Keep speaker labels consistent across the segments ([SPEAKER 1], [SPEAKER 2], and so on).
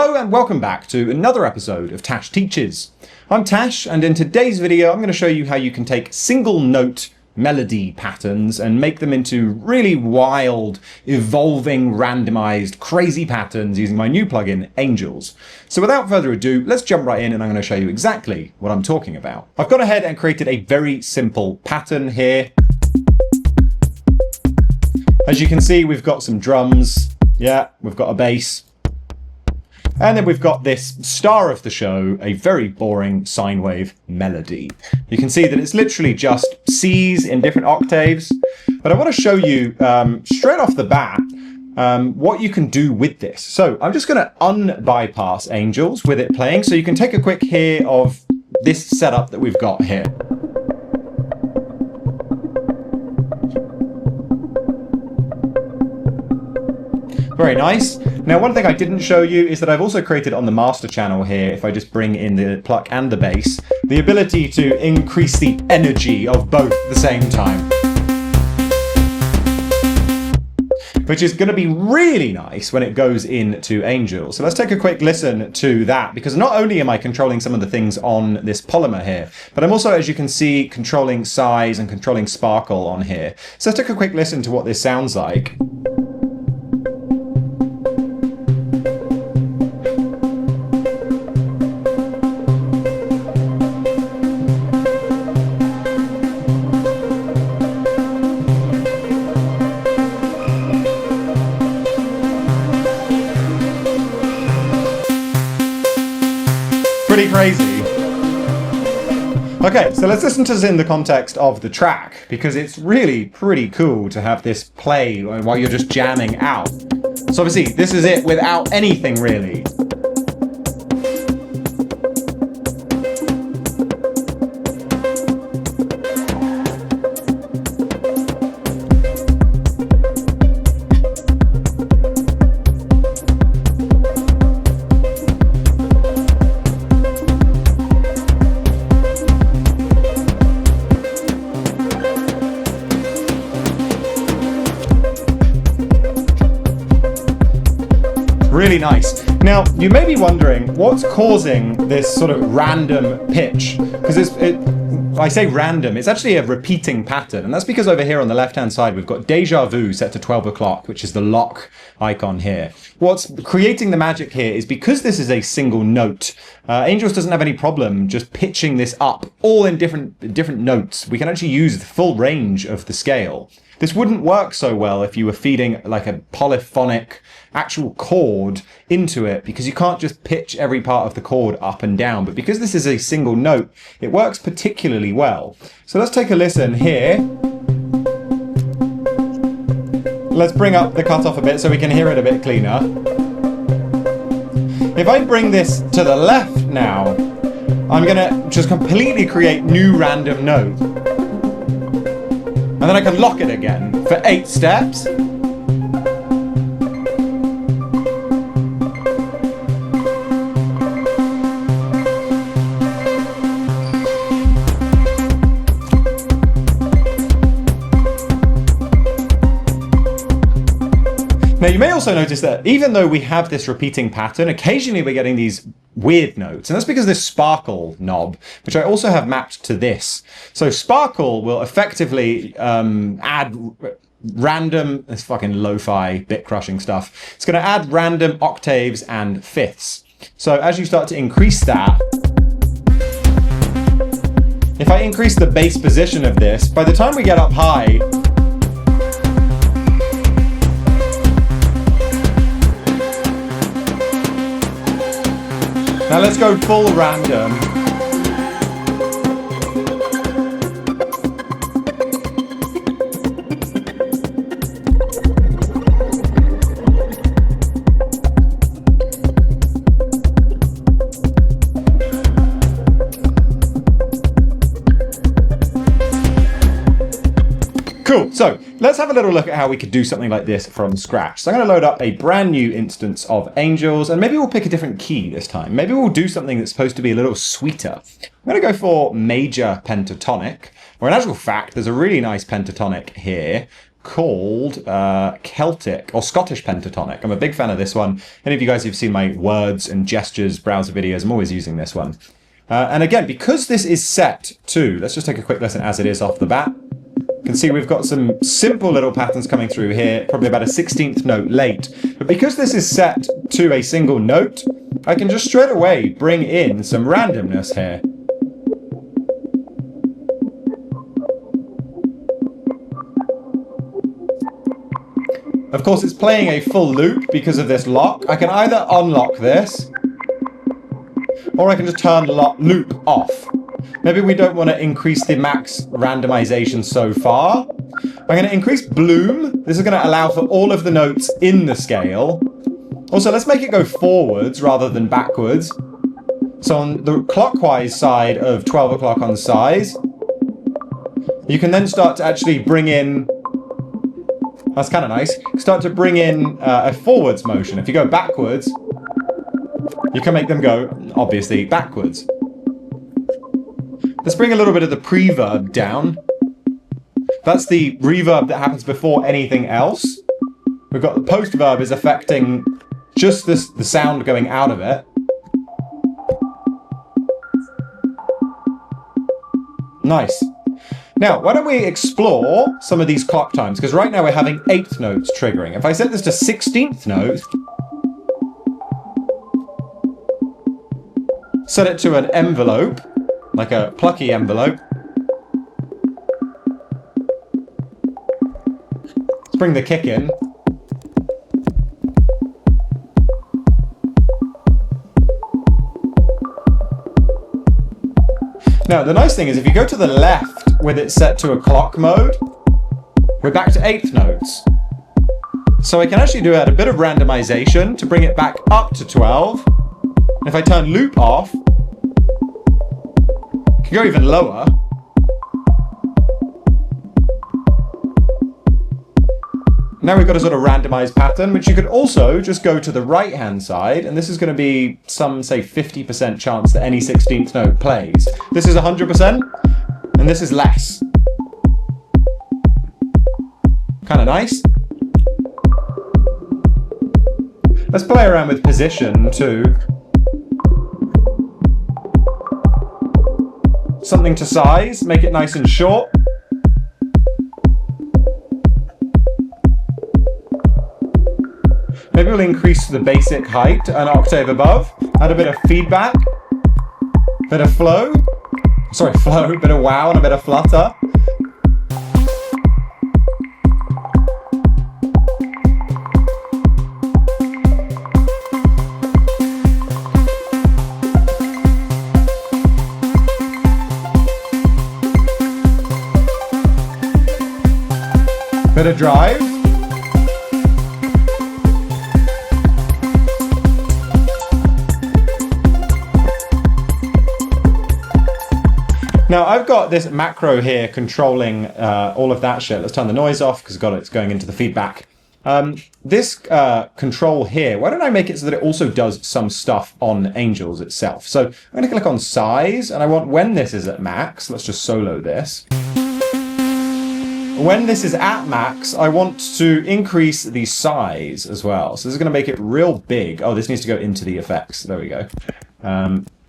[SPEAKER 1] Hello and welcome back to another episode of Tash Teaches. I'm Tash, and in today's video I'm going to show you how you can take single note melody patterns and make them into really wild, evolving, randomized, crazy patterns using my new plugin, Angels. So without further ado, let's jump right in and I'm going to show you exactly what I'm talking about. I've gone ahead and created a very simple pattern here. As you can see, we've got some drums, we've got a bass, and then we've got this star of the show, a very boring sine wave melody. You can see that it's literally just C's in different octaves. But I want to show you straight off the bat what you can do with this. So I'm just going to unbypass Angels with it playing, so you can take a quick hear of this setup that we've got here. Very nice. Now, one thing I didn't show you is that I've also created on the master channel here, if I just bring in the pluck and the bass, the ability to increase the energy of both at the same time. Which is going to be really nice when it goes into Angels. So let's take a quick listen to that, because not only am I controlling some of the things on this polymer here, but I'm also, as you can see, controlling size and controlling sparkle on here. So let's take a quick listen to what this sounds like. Pretty crazy. Okay, so let's listen to this in the context of the track, because it's really pretty cool to have this play while you're just jamming out. So obviously, this is it without anything really. Really nice. Now, you may be wondering what's causing this sort of random pitch, because I say random, it's actually a repeating pattern, and that's because over here on the left-hand side we've got Deja Vu set to 12 o'clock, which is the lock icon here. What's creating the magic here is because this is a single note, Angels doesn't have any problem just pitching this up all in different notes. We can actually use the full range of the scale. This wouldn't work so well if you were feeding like a polyphonic actual chord into it, because you can't just pitch every part of the chord up and down. But because this is a single note, it works particularly well. So let's take a listen here. Let's bring up the cutoff a bit so we can hear it a bit cleaner. If I bring this to the left now, I'm gonna just completely create new random notes. And then I can lock it again for 8 steps. Now, you may also notice that even though we have this repeating pattern, occasionally we're getting these weird notes, and that's because of this sparkle knob, which I also have mapped to this. So sparkle will effectively add random, this fucking lo-fi bit crushing stuff. It's going to add random octaves and fifths. So as you start to increase that, if I increase the bass position of this, by the time we get up high, now let's go full random. Cool, so let's have a little look at how we could do something like this from scratch. So I'm going to load up a brand new instance of Angels, and maybe we'll pick a different key this time. Maybe we'll do something that's supposed to be a little sweeter. I'm going to go for major pentatonic, where in actual fact there's a really nice pentatonic here called Celtic or Scottish pentatonic. I'm a big fan of this one. Any of you guys who've seen my words and gestures browser videos, I'm always using this one. And again, because this is set to, let's just take a quick listen as it is off the bat. You can see we've got some simple little patterns coming through here, probably about a 16th note late. But because this is set to a single note, I can just straight away bring in some randomness here. Of course, it's playing a full loop because of this lock. I can either unlock this, or I can just turn loop off. Maybe we don't want to increase the max randomization so far. I'm going to increase bloom. This is going to allow for all of the notes in the scale. Also, let's make it go forwards rather than backwards. So on the clockwise side of 12 o'clock on size, you can then start to actually bring in, that's kind of nice, start to bring in a forwards motion. If you go backwards, you can make them go, obviously, backwards. Let's bring a little bit of the preverb down. That's the reverb that happens before anything else. We've got the postverb is affecting just the sound going out of it. Nice. Now, why don't we explore some of these clock times? Because right now we're having 8th notes triggering. If I set this to 16th note, set it to an envelope, like a plucky envelope. Let's bring the kick in. Now, the nice thing is if you go to the left with it set to a clock mode, we're back to 8th notes. So I can actually do a bit of randomization to bring it back up to 12. And if I turn loop off, I can go even lower. Now we've got a sort of randomized pattern, which you could also just go to the right-hand side, and this is going to be some, say, 50% chance that any 16th note plays. This is 100%, and this is less. Kind of nice. Let's play around with position, too. Something to size, make it nice and short. Maybe we'll increase the basic height an octave above, add a bit of feedback, bit of flow, bit of wow and a bit of flutter. Bit of drive. Now I've got this macro here controlling all of that shit. Let's turn the noise off because it's going into the feedback. This control here, why don't I make it so that it also does some stuff on Angels itself? So I'm going to click on size, and I want when this is at max, let's just solo this. When this is at max, I want to increase the size as well. So this is going to make it real big. Oh, this needs to go into the effects. There we go.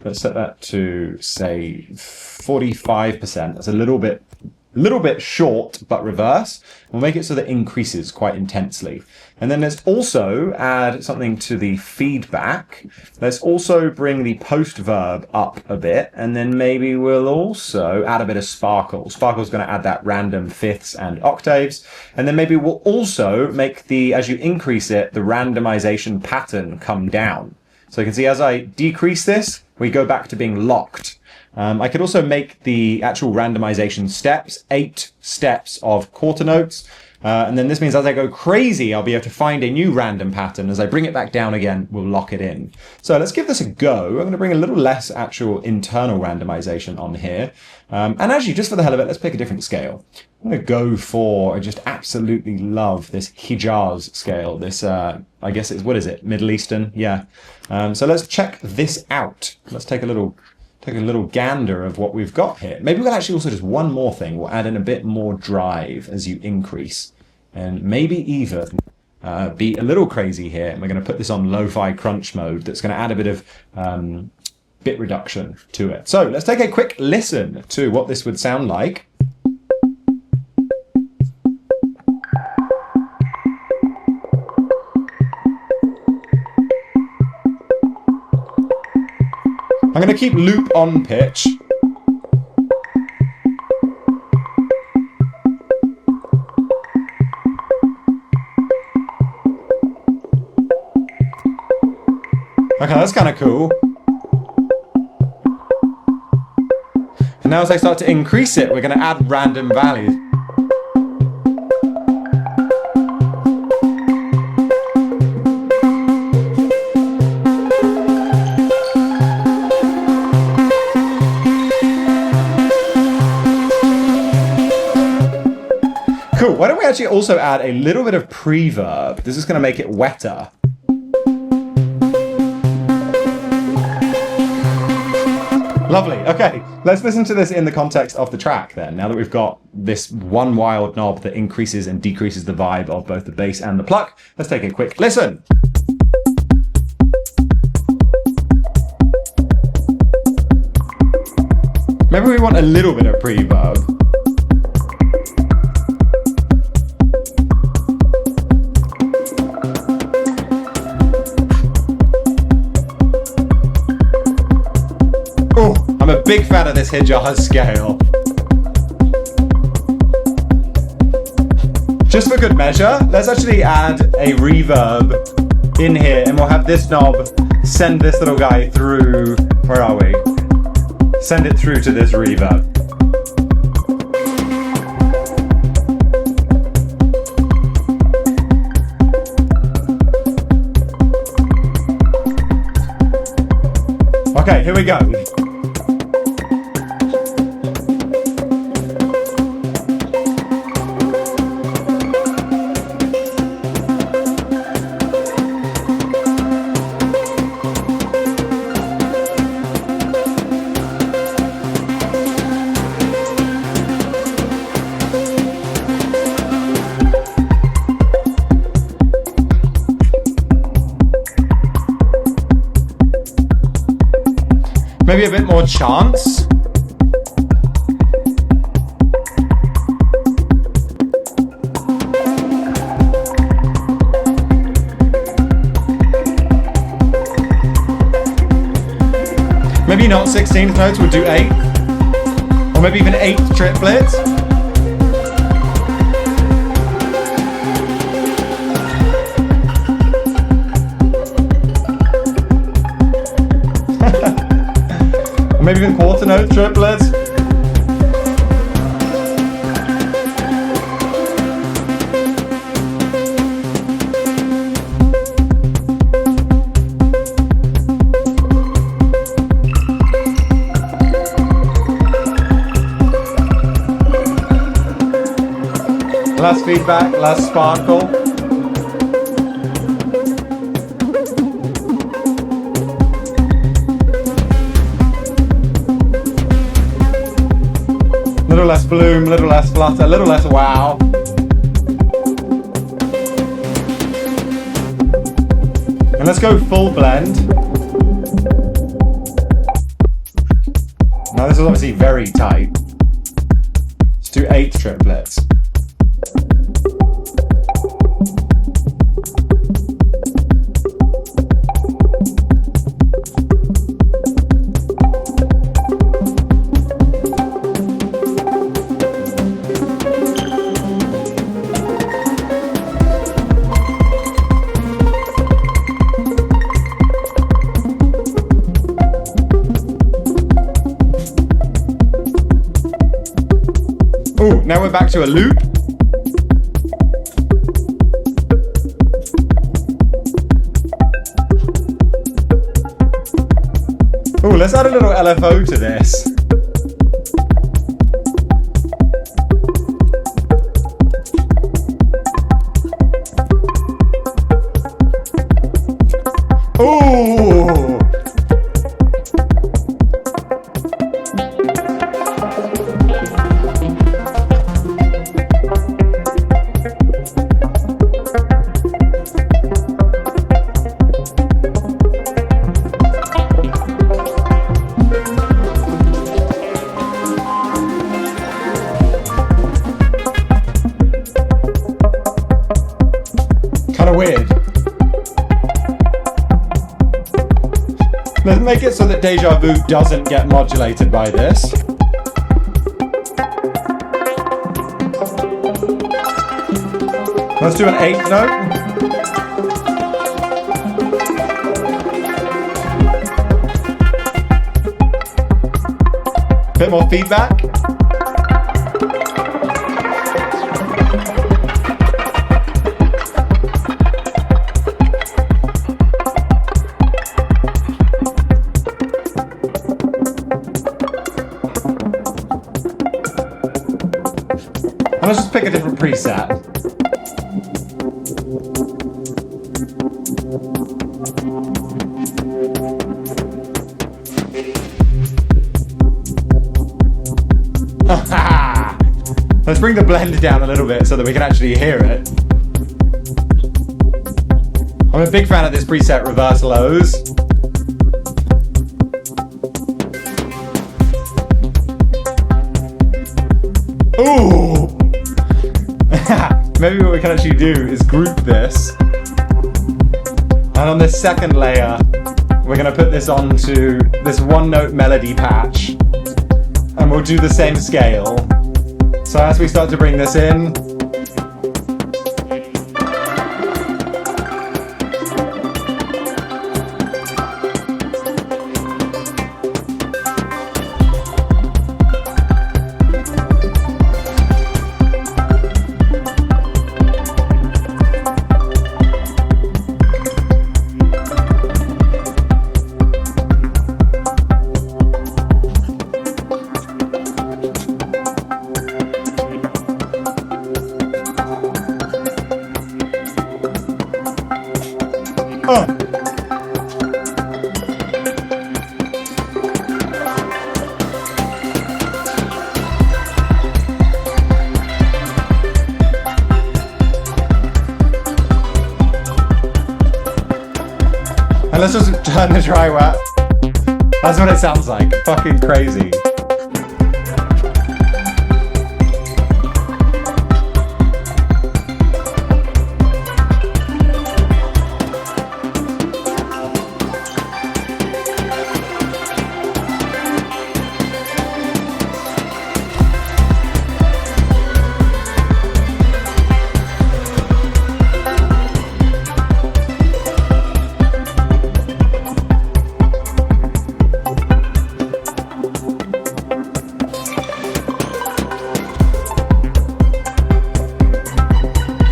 [SPEAKER 1] Let's set that to, say, 45%. That's a little bit short, but reverse. We'll make it so that it increases quite intensely. And then let's also add something to the feedback. Let's also bring the post-verb up a bit. And then maybe we'll also add a bit of sparkle. Sparkle's going to add that random fifths and octaves. And then maybe we'll also make as you increase it, the randomization pattern come down. So you can see as I decrease this, we go back to being locked. I could also make the actual randomization steps, 8 steps of quarter notes. And then this means as I go crazy, I'll be able to find a new random pattern. As I bring it back down again, we'll lock it in. So let's give this a go. I'm going to bring a little less actual internal randomization on here. And actually, just for the hell of it, let's pick a different scale. I'm going to go for, I just absolutely love this Hijaz scale. This, I guess it's, what is it? Middle Eastern? Yeah. So let's check this out. Let's take a little gander of what we've got here. Maybe we'll actually also just one more thing. We'll add in a bit more drive as you increase. and maybe even be a little crazy here. And we're going to put this on lo-fi crunch mode. That's going to add a bit of bit reduction to it. So let's take a quick listen to what this would sound like. I'm going to keep loop on pitch. Okay, that's kind of cool. And now as I start to increase it, we're going to add random values. Cool. Why don't we actually also add a little bit of preverb? This is going to make it wetter. Lovely. Okay, let's listen to this in the context of the track then. Now that we've got this one wild knob that increases and decreases the vibe of both the bass and the pluck, let's take a quick listen. Maybe we want a little bit of preverb. Oh, I'm a big fan of this Hijaz scale. Just for good measure, let's actually add a reverb in here, and we'll have this knob send this little guy through. Where are we? Send it through to this reverb. Okay, here we go. Maybe a bit more chance. Maybe not 16th notes, we'll do 8. Or maybe even 8 triplets. Maybe even quarter note triplets. Last feedback, last sparkle. Little less bloom, little less flutter, little less wow. And let's go full blend. Now this is obviously very tight. Let's do 8 triplets. Ooh, now we're back to a loop. Ooh, let's add a little LFO to this. Ooh! Let's make it so that Deja Vu doesn't get modulated by this. Let's do an 8th note. Bit more feedback. And let's just pick a different preset. Let's bring the blend down a little bit so that we can actually hear it. I'm a big fan of this preset, reverse lows. Ooh! Maybe what we can actually do is group this. And on this second layer, we're going to put this onto this one note melody patch. And we'll do the same scale. So as we start to bring this in, and let's just turn the dry wet. That's what it sounds like. Fucking crazy.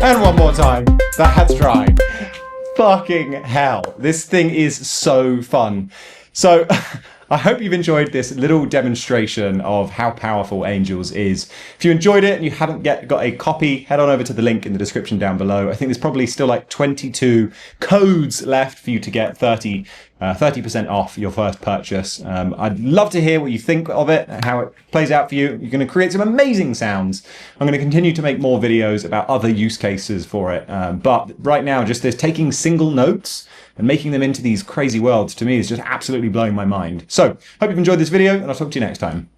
[SPEAKER 1] And one more time. That's right. Fucking hell. This thing is so fun. So I hope you've enjoyed this little demonstration of how powerful Angels is. If you enjoyed it and you haven't got a copy, head on over to the link in the description down below. I think there's probably still like 22 codes left for you to get 30% off your first purchase. I'd love to hear what you think of it, how it plays out for you. You're going to create some amazing sounds. I'm going to continue to make more videos about other use cases for it. But right now, just this taking single notes and making them into these crazy worlds, to me, is just absolutely blowing my mind. So, hope you've enjoyed this video, and I'll talk to you next time.